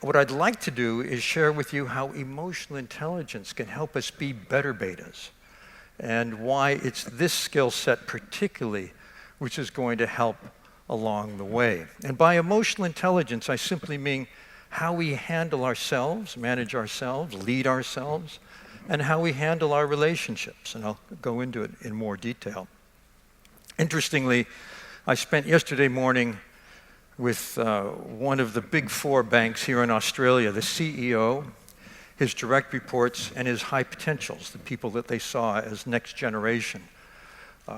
what I'd like to do is share with you how emotional intelligence can help us be better betas, and why it's this skill set particularly which is going to help along the way. And by emotional intelligence, I simply mean how we handle ourselves, manage ourselves, lead ourselves, and how we handle our relationships. And I'll go into it in more detail. Interestingly, I spent yesterday morning with one of the big four banks here in Australia, the CEO, his direct reports, and his high potentials, the people that they saw as next generation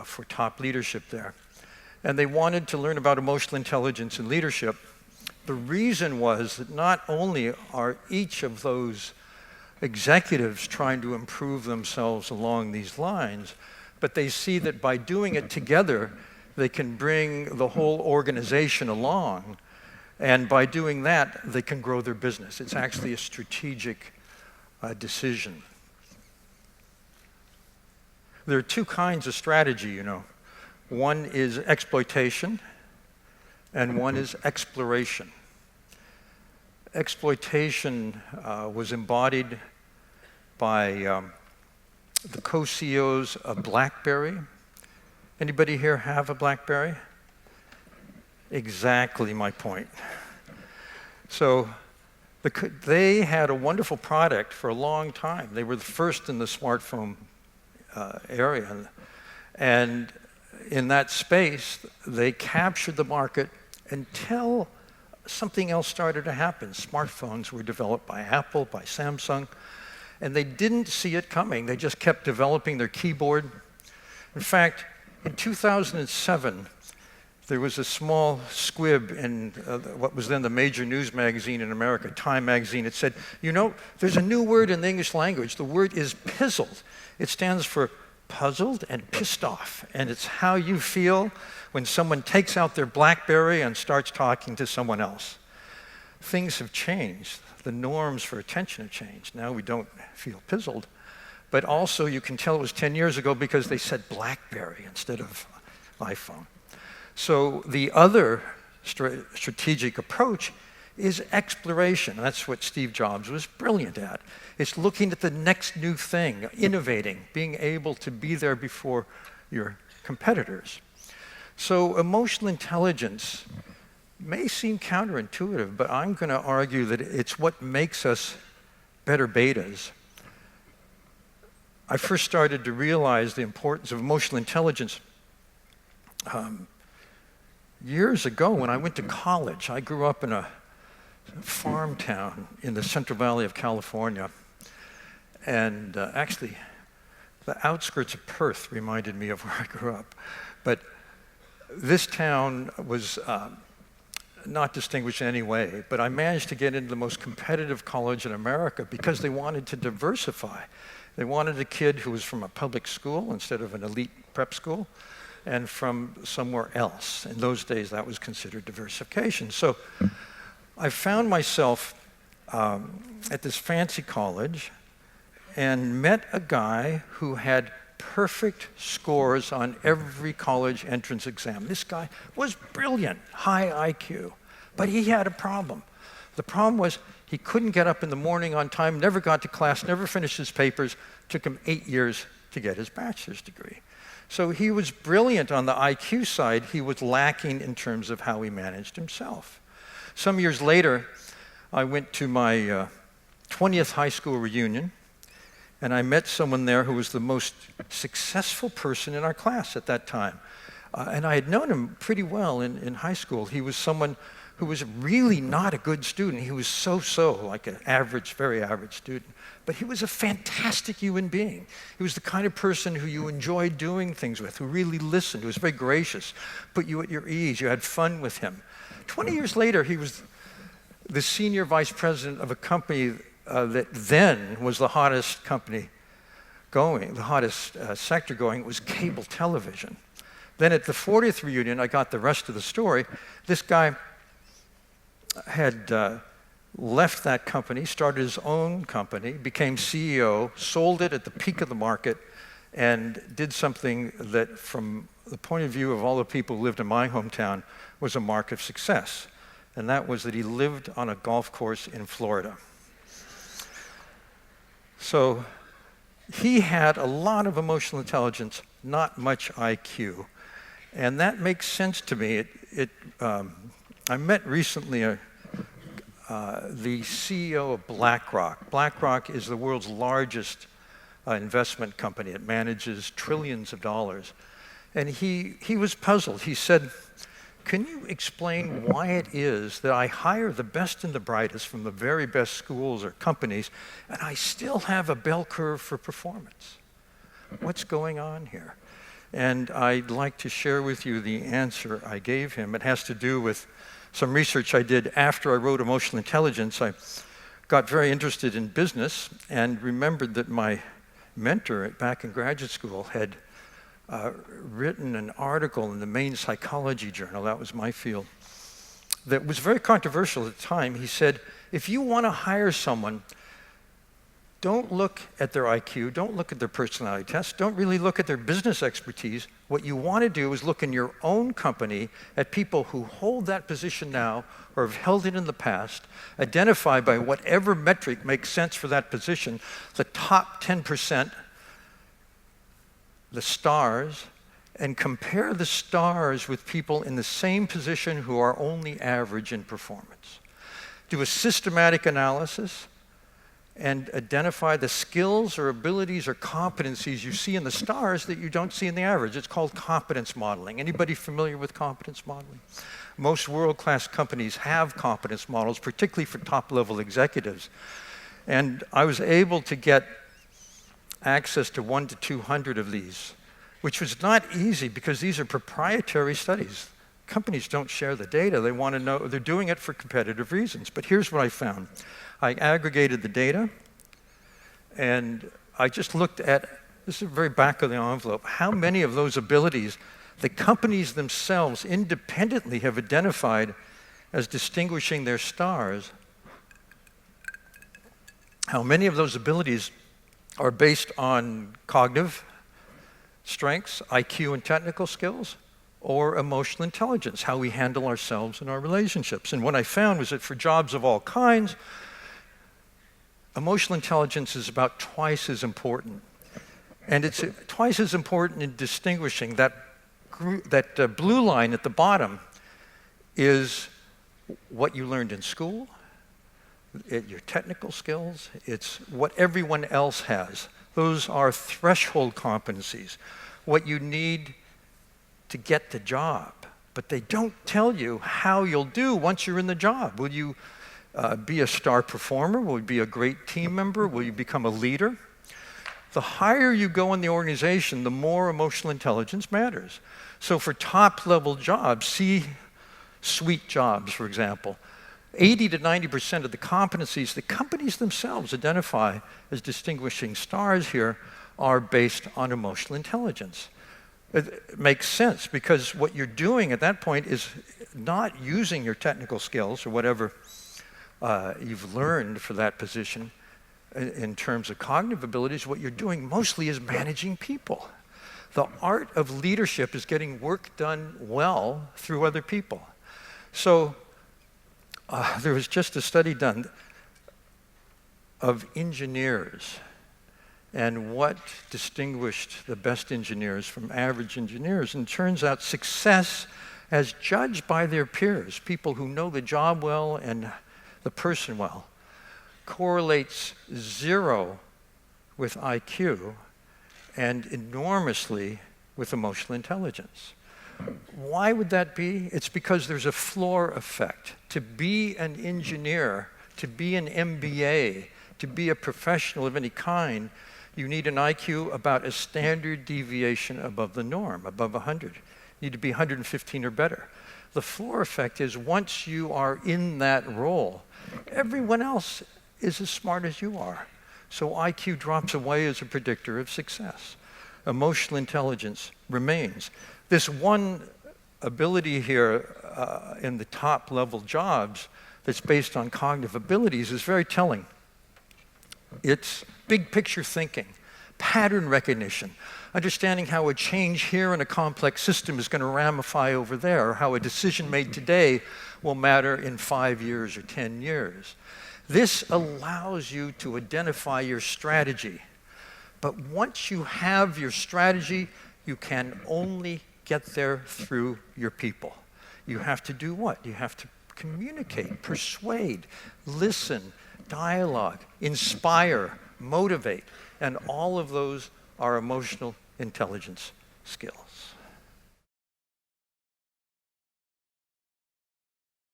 for top leadership there. And they wanted to learn about emotional intelligence and leadership. The reason was that not only are each of those executives trying to improve themselves along these lines, but they see that by doing it together, they can bring the whole organization along, and by doing that, they can grow their business. It's actually a strategic decision. There are two kinds of strategy, you know. One is exploitation, and one is exploration. Exploitation was embodied by the co-CEOs of BlackBerry. Anybody here have a BlackBerry? Exactly my point. So they had a wonderful product for a long time. They were the first in the smartphone area. And in that space, they captured the market until something else started to happen. Smartphones were developed by Apple, by Samsung, and they didn't see it coming. They just kept developing their keyboard. In fact, in 2007, there was a small squib in what was then the major news magazine in America, Time magazine. It said, you know, there's a new word in the English language. The word is pizzled. It stands for puzzled and pissed off. And it's how you feel when someone takes out their BlackBerry and starts talking to someone else. Things have changed. The norms for attention have changed. Now we don't feel pizzled. But also you can tell it was 10 years ago because they said BlackBerry instead of iPhone. So the other strategic approach is exploration. That's what Steve Jobs was brilliant at. It's looking at the next new thing, innovating, being able to be there before your competitors. So emotional intelligence may seem counterintuitive, but I'm going to argue that it's what makes us better betas. I first started to realize the importance of emotional intelligence years ago when I went to college. I grew up in a farm town in the Central Valley of California. And actually, the outskirts of Perth reminded me of where I grew up. But this town was not distinguished in any way, but I managed to get into the most competitive college in America because they wanted to diversify. They wanted a kid who was from a public school instead of an elite prep school, and from somewhere else. In those days, that was considered diversification. So I found myself at this fancy college and met a guy who had perfect scores on every college entrance exam. This guy was brilliant, high IQ, but he had a problem. The problem was he couldn't get up in the morning on time, never got to class, never finished his papers. Took him 8 years to get his bachelor's degree. So he was brilliant on the IQ side. He was lacking in terms of how he managed himself. Some years later, I went to my 20th high school reunion, and I met someone there who was the most successful person in our class at that time. And I had known him pretty well in high school. He was someone who was really not a good student. He was so-so, like an average, very average student. But he was a fantastic human being. He was the kind of person who you enjoyed doing things with, who really listened, who was very gracious, put you at your ease, you had fun with him. 20 years later, he was the senior vice president of a company that then was the hottest company going, the hottest sector going. It was cable television. Then at the 40th reunion, I got the rest of the story. This guy had left that company, started his own company, became CEO, sold it at the peak of the market, and did something that, from the point of view of all the people who lived in my hometown, was a mark of success. and that was that he lived on a golf course in Florida. So he had a lot of emotional intelligence, not much IQ. And that makes sense to me. I met recently the CEO of BlackRock. BlackRock is the world's largest investment company. It manages trillions of dollars. And he was puzzled. He said, "Can you explain why it is that I hire the best and the brightest from the very best schools or companies, and I still have a bell curve for performance? What's going on here?" And I'd like to share with you the answer I gave him. It has to do with some research I did after I wrote Emotional Intelligence. I got very interested in business and remembered that my mentor back in graduate school had written an article in the main psychology journal, that was my field, that was very controversial at the time. He said, if you want to hire someone, don't look at their IQ, don't look at their personality tests, don't really look at their business expertise. What you want to do is look in your own company at people who hold that position now or have held it in the past, identify by whatever metric makes sense for that position, the top 10%, the stars, and compare the stars with people in the same position who are only average in performance. Do a systematic analysis and identify the skills or abilities or competencies you see in the stars that you don't see in the average. It's called competence modeling. Anybody familiar with competence modeling? Most world-class companies have competence models, particularly for top-level executives. And I was able to get access to 1 to 200 of these, which was not easy because these are proprietary studies. Companies don't share the data. They want to know, they're doing it for competitive reasons. But here's what I found. I aggregated the data, and I just looked at, this is the very back of the envelope, how many of those abilities the companies themselves independently have identified as distinguishing their stars, how many of those abilities are based on cognitive strengths, IQ and technical skills, or emotional intelligence, how we handle ourselves and our relationships. And what I found was that for jobs of all kinds, emotional intelligence is about twice as important. And it's twice as important in distinguishing that blue line at the bottom is what you learned in school, your technical skills, it's what everyone else has. Those are threshold competencies, what you need to get the job. But they don't tell you how you'll do once you're in the job. Will you be a star performer? Will you be a great team member? Will you become a leader? The higher you go in the organization, the more emotional intelligence matters. So for top-level jobs, C-suite jobs, for example, 80 to 90% of the competencies the companies themselves identify as distinguishing stars here are based on emotional intelligence. It makes sense because what you're doing at that point is not using your technical skills or whatever you've learned for that position in terms of cognitive abilities. What you're doing mostly is managing people. The art of leadership is getting work done well through other people. So there was just a study done of engineers and what distinguished the best engineers from average engineers. And it turns out success as judged by their peers, people who know the job well and the person well, correlates 0 with IQ and enormously with emotional intelligence. Why would that be? It's because there's a floor effect. To be an engineer, to be an MBA, to be a professional of any kind, you need an IQ about a standard deviation above the norm, above 100. You need to be 115 or better. The floor effect is once you are in that role, everyone else is as smart as you are. So IQ drops away as a predictor of success. Emotional intelligence remains. This one ability here in the top level jobs that's based on cognitive abilities is very telling. It's big picture thinking. pattern recognition, understanding how a change here in a complex system is going to ramify over there, or how a decision made today will matter in 5 years or 10 years. This allows you to identify your strategy. But once you have your strategy, you can only get there through your people. You have to do what? You have to communicate, persuade, listen, dialogue, inspire, motivate, and all of those are emotional intelligence skills.